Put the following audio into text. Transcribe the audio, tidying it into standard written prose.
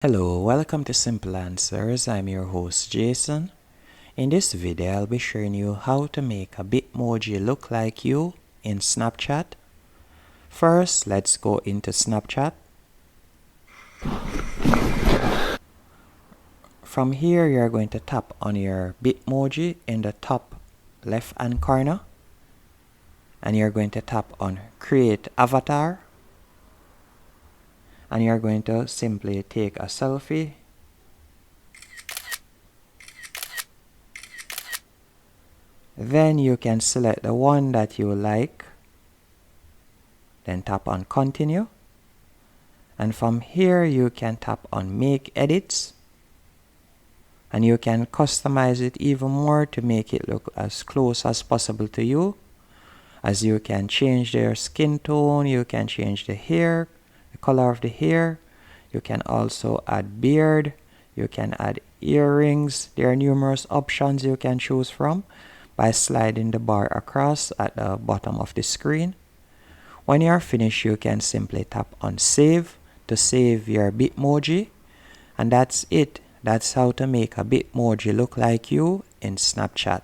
Hello, welcome to Simple Answers. I'm your host Jason. In this video, I'll be showing you how to make a bitmoji look like you in Snapchat. First, let's go into Snapchat. From here, you're going to tap on your bitmoji in the top left hand corner. And you're going to tap on Create Avatar. And you're going to simply take a selfie. Then you can select the one that you like. Then tap on Continue. And from here you can tap on Make Edits. And you can customize it even more to make it look as close as possible to you. As you can change their skin tone, you can change the hair, the color of the hair. You can also add beard. You can add earrings. There are numerous options you can choose from by sliding the bar across at the bottom of the screen. When you are finished, you can simply tap on Save to save your bitmoji. And that's it. That's how to make a bitmoji look like you in Snapchat.